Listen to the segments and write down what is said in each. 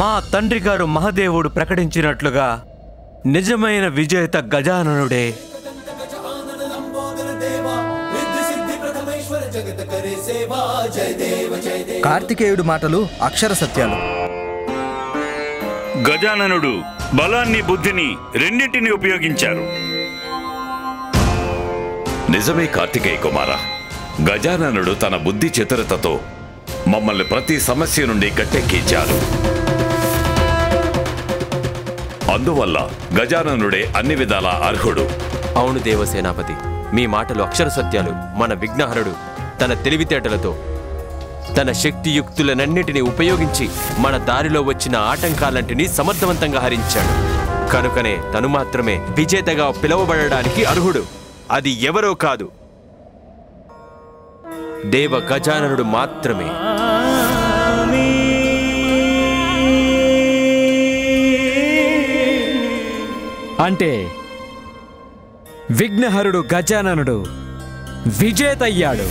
మా తండ్రి గారు మహాదేవుడు ప్రకటించినట్లుగా నిజమైన విజేత గజాననుడే. కార్తికేయుడు మాటలు అక్షర సత్యాలు. గజాననుడు బలాన్ని బుద్ధిని రెండింటిని ఉపయోగించారు. నిజమే కార్తికేయ కుమార. గజాననుడు తన బుద్ధి చతురతతో మమ్మల్ని ప్రతి సమస్య నుండి గట్టెక్కించారు. అందువల్ల గజాననుడే అన్ని విధాల అర్హుడు. అవును దేవసేనాపతి, మీ మాటలు అక్షర సత్యాలు. మన విఘ్నహరుడు తన తెలివితేటలతో తన శక్తియుక్తులనన్నిటినీ ఉపయోగించి మన దారిలో వచ్చిన ఆటంకాలంటిని సమర్థవంతంగా హరించాడు. కనుకనే తను మాత్రమే విజేతగా పిలువబడడానికి అర్హుడు. అది ఎవరో కాదు, దేవ గజాననుడు మాత్రమే. అంటే విఘ్నహరుడు గజాననుడు విజేత అయ్యాడు.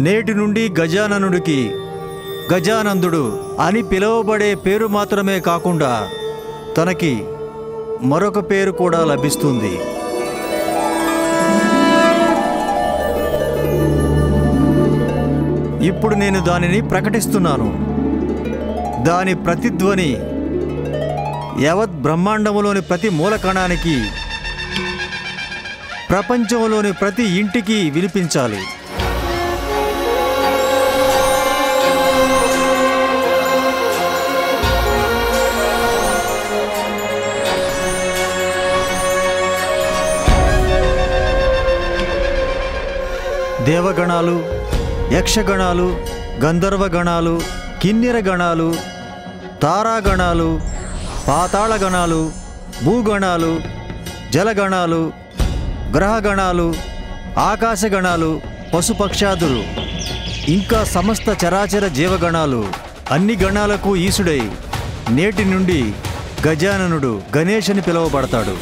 నేటి నుండి గజాననుడికి గజానందుడు అని పిలువబడే పేరు మాత్రమే కాకుండా తనకి మరొక పేరు కూడా లభిస్తుంది. ఇప్పుడు నేను దానిని ప్రకటిస్తున్నాను. దాని ప్రతిధ్వని యావత్ బ్రహ్మాండములోని ప్రతి మూలకణానికి, ప్రపంచంలోని ప్రతి ఇంటికి వినిపించాలి. దేవగణాలు, యక్షగణాలు, గంధర్వగణాలు, కిన్నెరగణాలు, తారాగణాలు, పాతాళగణాలు, భూగణాలు, జలగణాలు, గ్రహగణాలు, ఆకాశగణాలు, పశుపక్షాదులు, ఇంకా సమస్త చరాచర జీవగణాలు, అన్ని గణాలకు ఈశుడై నేటి నుండి గజాననుడు గణేష్ అని పిలువబడతాడు.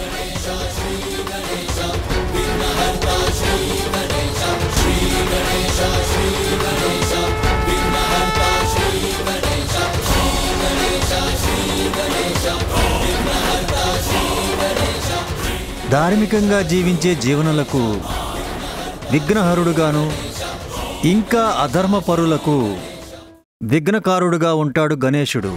ధార్మికంగా జీవించే జీవనులకు విఘ్నహరుడుగాను, ఇంకా అధర్మపరులకు విఘ్నకారుడుగా ఉంటాడు గణేశుడు.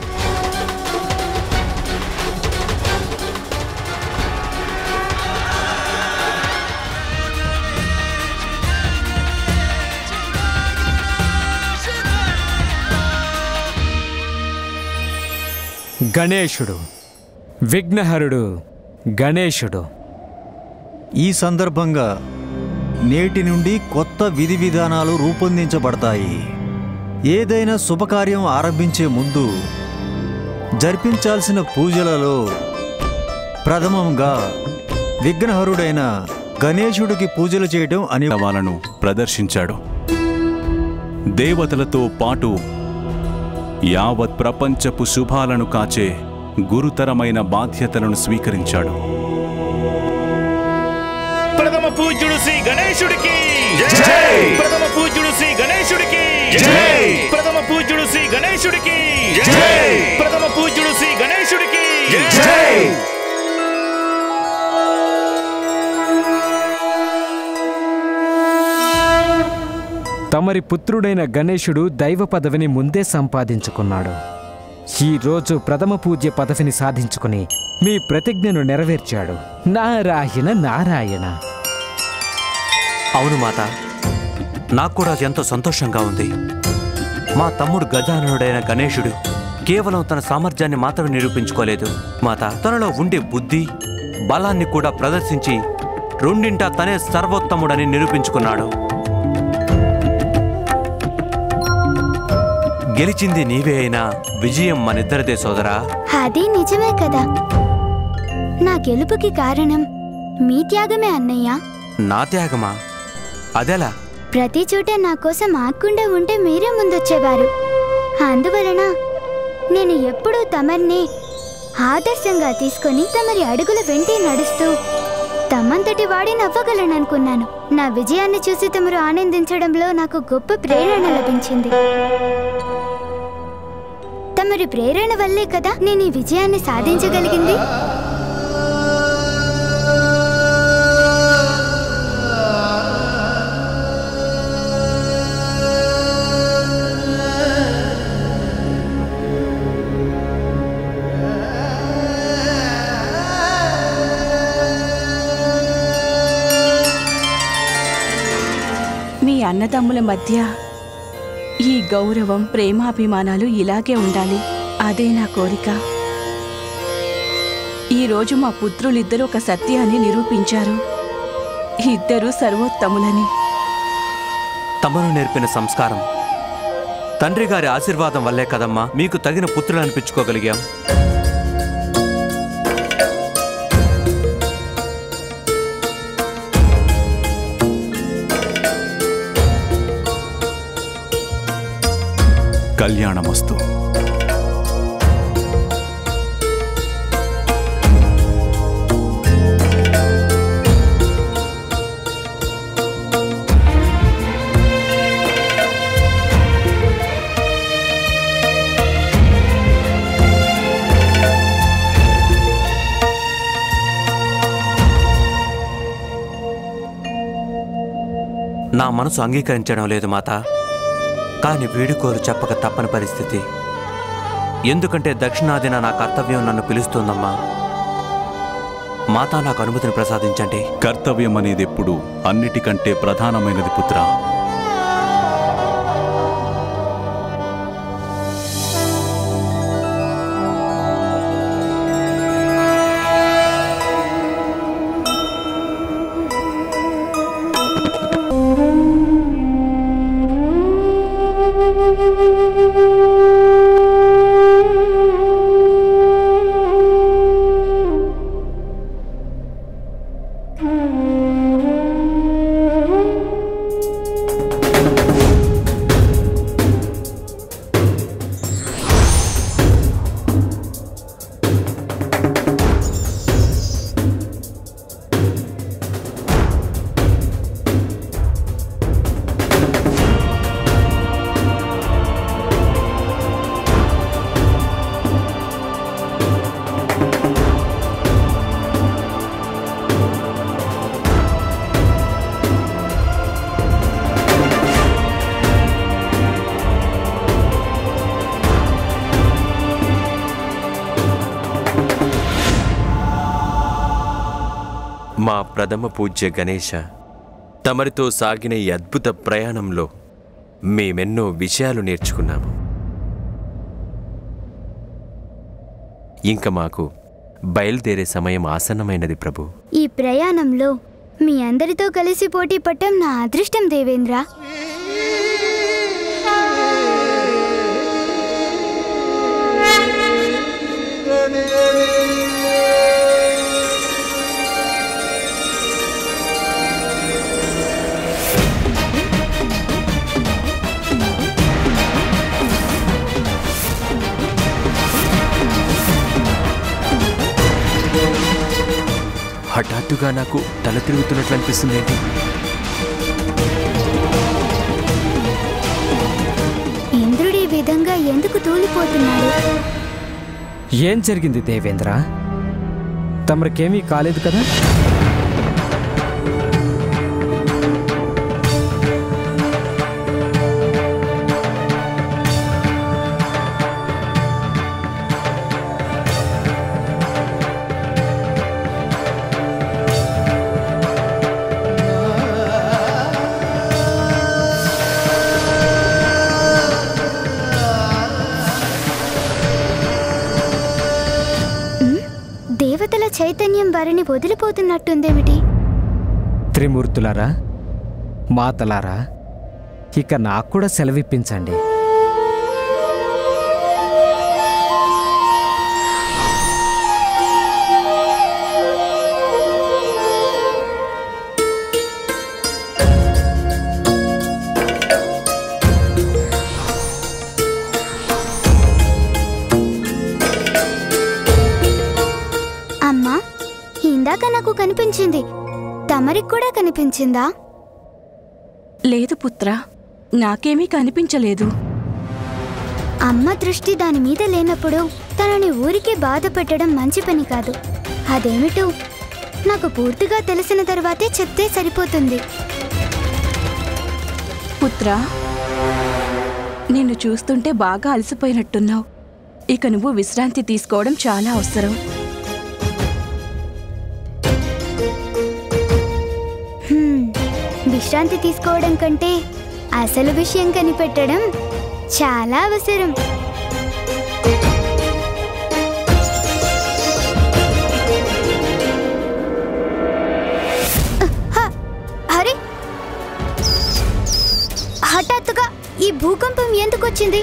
గణేశుడు, విఘ్నహరుడు, గణేశుడు. ఈ సందర్భంగా నేటి నుండి కొత్త విధి విధానాలు రూపొందించబడతాయి. ఏదైనా శుభకార్యం ఆరంభించే ముందు జరిపించాల్సిన పూజలలో ప్రథమంగా విఘ్నహరుడైన గణేశుడికి పూజలు చేయడం అనివాలను ప్రదర్శించాడు. దేవతలతో పాటు యావత్ ప్రపంచపు శుభాలను కాచే గురుతరమైన బాధ్యతలను స్వీకరించాడు. ప్రథమ పూజ్యుడు శ్రీ గణేశుడికి జై! ప్రథమ పూజ్యుడు శ్రీ గణేశుడికి జై! ప్రథమ పూజ్యుడు శ్రీ గణేశుడికి జై! ప్రథమ పూజ్యుడు శ్రీ గణేశుడికి జై! తమరి పుత్రుడైన గణేశుడు దైవ పదవిని ముందే సంపాదించుకున్నాడు. ఈరోజు ప్రథమ పూజ్య పదవిని సాధించుకుని మీ ప్రతిజ్ఞను నెరవేర్చాడు. నారాయణ నారాయణ. అవును మాత, నాకు కూడా ఎంతో సంతోషంగా ఉంది. మా తమ్ముడు గజాననుడైన గణేశుడు కేవలం తన సామర్థ్యాన్ని మాత్రమే నిరూపించుకోలేదు మాత, తనలో ఉండే బుద్ధి బలాన్ని కూడా ప్రదర్శించి రెండింటా తనే సర్వోత్తముడని నిరూపించుకున్నాడు. గెలిచింది నీవే అయినా విజయం మనిద్దరిదే సోదరా. అది నిజమే కదా. నా గెలుపుకి కారణం మీ త్యాగమే అన్నయ్య. నా త్యాగమా? అదెలా? ప్రతి చోట నా కోసం ఆగకుండా ఉంటే మీరే ముందొచ్చేవారు. అందువలన నేను ఎప్పుడూ తమర్ని ఆదర్శంగా తీసుకొని తమరి అడుగుల వెంటే నడుస్తూ తమంతటి వాడిని అవ్వగలననుకున్నాను. నా విజయాన్ని చూసి తమరు ఆనందించడంలో నాకు గొప్ప ప్రేరణ లభించింది. తమరి ప్రేరణ వల్లే కదా నేను ఈ విజయాన్ని సాధించగలిగింది. మీ అన్నదమ్ముల మధ్య ఈ గౌరవం, ప్రేమాభిమానాలు ఇలాగే ఉండాలి. అదే నా కోరిక. ఈరోజు మా పుత్రులిద్దరూ ఒక సత్యాన్ని నిరూపించారు. ఇద్దరూ సర్వోత్తములని. తమను నేర్పిన సంస్కారం, తండ్రి గారి ఆశీర్వాదం వల్లే కదమ్మా మీకు తగిన పుత్రులు అనిపించుకోగలిగాం. కళ్యాణమస్తు. నా మనసు అంగీకరించడం లేదు మాత. కానీ వీడుకోలు చెప్పక తప్పని పరిస్థితి. ఎందుకంటే దక్షిణాదిన నా కర్తవ్యం నన్ను పిలుస్తోందమ్మా. మాతా, నాకు అనుమతిని ప్రసాదించండి. కర్తవ్యం అనేది ఎప్పుడు అన్నిటికంటే ప్రధానమైనది పుత్ర. మా ప్రథమ పూజ్య గణేశ, తమరితో సాగిన ఈ అద్భుత ప్రయాణంలో మేమెన్నో విషయాలు నేర్చుకున్నాము. ఇంక మాకు బయలుదేరే సమయం ఆసన్నమైనది ప్రభు. ఈ ప్రయాణంలో మీ అందరితో కలిసి పోటీ పట్టం నా అదృష్టం దేవేంద్ర. హఠాత్తుగా నాకు తల తిరుగుతున్నట్లు అనిపిస్తుంది. ఏంటి? ఇంద్రుడి విధంగా ఎందుకు తూలిపోతున్నాడు? ఏం జరిగింది దేవేంద్ర? తమరికేమీ కాలేదు కదా? దేవతల చైతన్యం వారిని వదిలిపోతున్నట్టుందేమిటి? త్రిమూర్తులారా, మాతలారా, ఇక నాకు కూడా సెలవిప్పించండి. ఇందాక నాకు కనిపించింది. తమరికి కూడా కనిపించిందా? లేదు పుత్ర, నాకేమీ కనిపించలేదు. అమ్మ దృష్టి దాని మీద లేనప్పుడు తనని ఊరికే బాధ పెట్టడం మంచి పని కాదు. అదేమిటో నాకు పూర్తిగా తెలిసిన తర్వాతే చెప్తే సరిపోతుంది. పుత్ర, నిన్ను చూస్తుంటే బాగా అలసిపోయినట్టున్నావు. ఇక నువ్వు విశ్రాంతి తీసుకోవడం చాలా అవసరం. విశ్రాంతి తీసుకోవడం కంటే అసలు విషయం కనిపెట్టడం చాలా అవసరం. అరే, హఠాత్తుగా ఈ భూకంపం ఎందుకు వచ్చింది?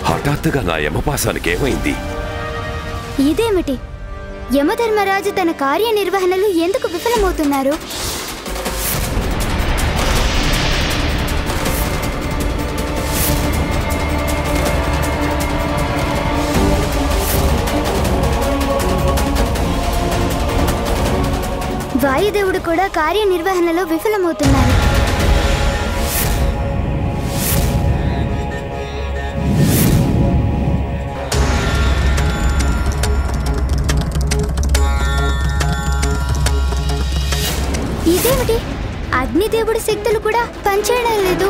హఠాత్తుగా నా యమపాసానికి ఏమైంది? ఇదేమిటి? యమధర్మరాజు తన కార్యనిర్వహణలు ఎందుకు విఫలమవుతున్నారు? వాయుదేవుడు కూడా కార్యనిర్వహణలో విఫలమవుతున్నారు. ఇదేమిటి? అగ్నిదేవుడి శక్తులు కూడా పనిచేయడం లేదు.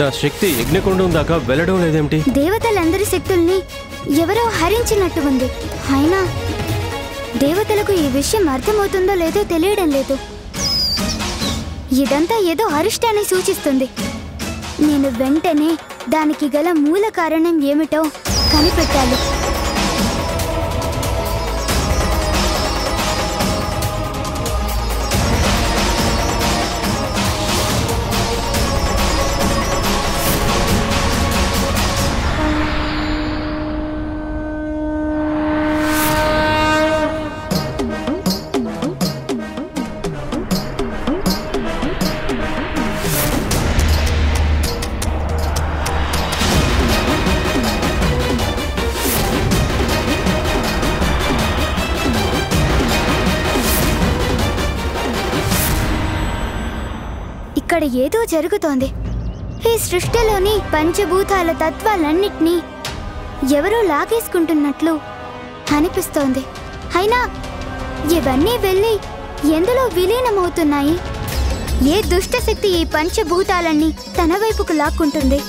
నా శక్తి యజ్ఞకుండం దాకా వెళ్ళడం లేదేమిటి? దేవతలందరి శక్తుల్ని ఎవరో హరించినట్టు ఉంది. అయినా దేవతలకు ఈ విషయం అర్థమవుతుందో లేదో తెలియడం లేదు. ఇదంతా ఏదో అరిష్టాన్ని సూచిస్తుంది. నేను వెంటనే దానికి గల మూల కారణం ఏమిటో కనిపెట్టాలి. ఇక్కడ ఏదో జరుగుతోంది. ఈ సృష్టిలోని పంచభూతాల తత్వాలన్నిటినీ ఎవరో లాగేసుకుంటున్నట్లు అనిపిస్తోంది. అయినా ఇవన్నీ వెళ్ళి ఎందులో విలీనమవుతున్నాయి? ఏ దుష్టశక్తి ఈ పంచభూతాలన్నీ తన వైపుకు లాక్కుంటుంది?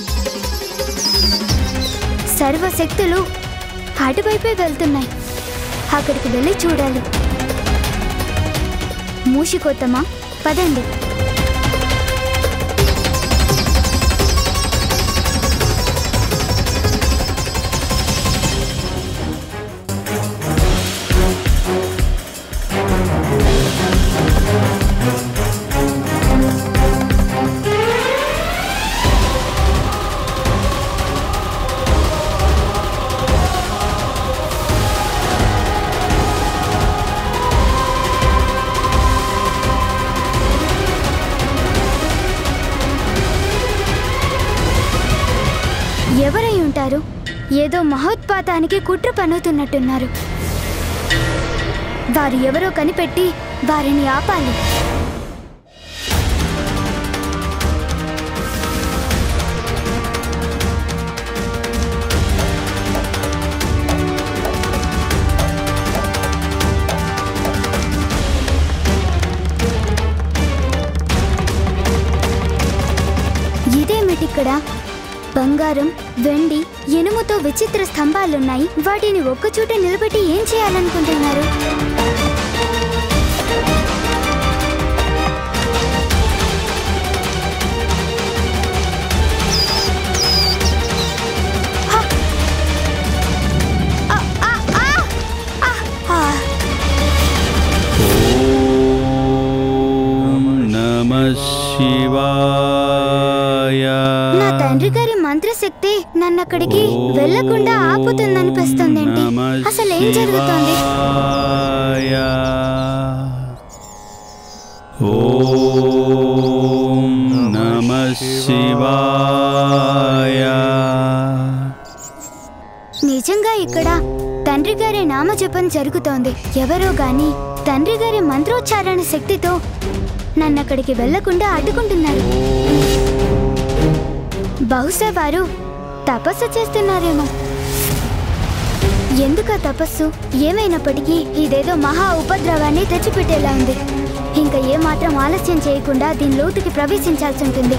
సర్వశక్తులు అటువైపే వెళ్తున్నాయి. అక్కడికి వెళ్ళి చూడాలి. మూషికోత్తమా, పదండి. ఎవరై ఉంటారు? ఏదో మహోత్పాతానికి కుట్ర పన్నుతున్నట్టున్నారు. వారు ఎవరో కనిపెట్టి వారిని ఆపాలి. ఇదేమిటిక్కడ? బంగారం, వెండి, ఇనుముతో విచిత్ర స్తంభాలున్నాయి. వాటిని ఒక్కచోట నిలబెట్టి ఏం చేయాలనుకుంటున్నారు? శివాయ. నా తండ్రి గారి మంత్రశక్తి నన్ను అక్కడికి వెళ్లకుండా ఆపుతుందనిపిస్తుందేంటి? అసలు ఏం జరుగుతోంది? ఓం నమః శివాయ. నిజంగా ఇక్కడ తండ్రి గారి నామజపం జరుగుతోంది. ఎవరో గాని తండ్రి గారి మంత్రోచ్చారణ శక్తితో నన్ను అక్కడికి వెళ్లకుండా అడ్డుకుంటున్నారు. బహుశా వారు తపస్సు చేస్తున్నారేమో. ఎందుక తపస్సు? ఏమైనప్పటికీ ఇదేదో మహా ఉపద్రవాన్ని తెచ్చిపెట్టేలా ఉంది. ఇంకా ఏమాత్రం ఆలస్యం చేయకుండా దీని లోతుకి ప్రవేశించాల్సి ఉంటుంది.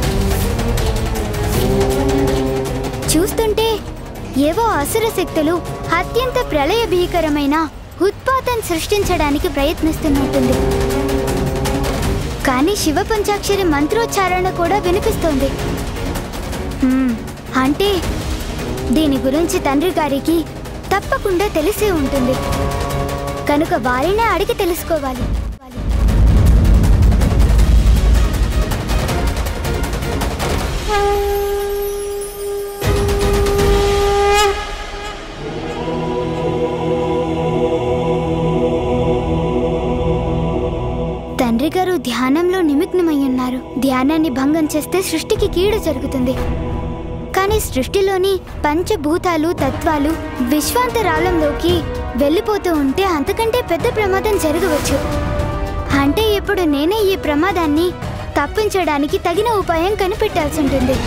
చూస్తుంటే ఏవో అసుర శక్తులు అత్యంత ప్రళయ భీకరమైన ఉత్పాతం సృష్టించడానికి ప్రయత్నిస్తున్నట్టుంది. కానీ శివ పంచాక్షరి మంత్రోచ్చారణ కూడా వినిపిస్తోంది. అంటే దీని గురించి తండ్రి గారికి తప్పకుండా తెలిసే ఉంటుంది. కనుక వారినే అడిగి తెలుసుకోవాలి. తండ్రి గారు ధ్యానంలో నిమగ్నమయ్యున్నారు. ధ్యానాన్ని భంగం చేస్తే సృష్టికి కీడు జరుగుతుంది. కానీ సృష్టిలోని పంచభూతాలు తత్వాలు విశ్వాంతరాలంలోకి వెళ్ళిపోతూ ఉంటే అంతకంటే పెద్ద ప్రమాదం జరగవచ్చు. అంటే ఇప్పుడు నేనే ఈ ప్రమాదాన్ని తప్పించడానికి తగిన ఉపాయం కనిపెట్టాల్సి ఉంటుంది.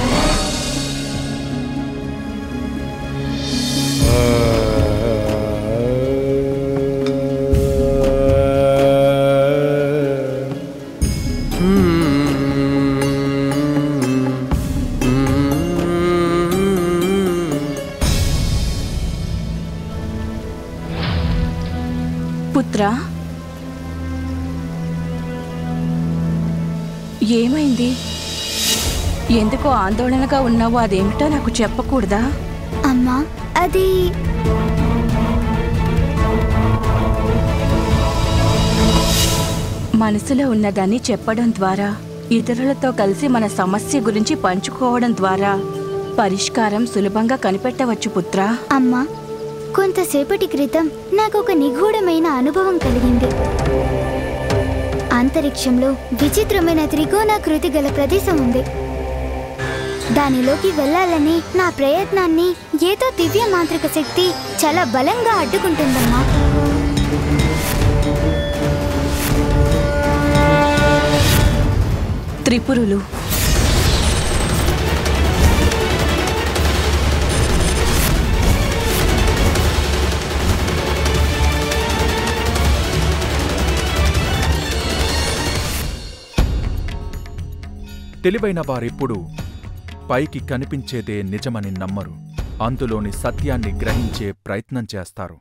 పుత్రా, ఏమైంది? ఎందుకో ఆందోళనగా ఉన్నావు? అదేమిటో నాకు చెప్పకూడదా? అమ్మా, అది మనసులో ఉన్నదాన్ని చెప్పడం ద్వారా, ఇతరులతో కలిసి మన సమస్య గురించి పంచుకోవడం ద్వారా పరిష్కారం సులభంగా కనిపెట్టవచ్చు పుత్రా. అమ్మా, కొంతసేపటి క్రితం నాకు ఒక నిగూఢమైన అనుభవం కలిగింది. అంతరిక్షంలో విచిత్రమైన త్రికోణాకృతి గల ప్రదేశం ఉంది. దానిలోకి వెళ్ళాలని నా ప్రయత్నాన్ని ఏదో దివ్య మాంత్రిక శక్తి చాలా బలంగా అడ్డుకుంటుందమ్మా. త్రిపురులు తెలివైన వారెప్పుడూ పైకి కనిపించేదే నిజమని నమ్మరు. అందులోని సత్యాన్ని గ్రహించే ప్రయత్నం చేస్తారు.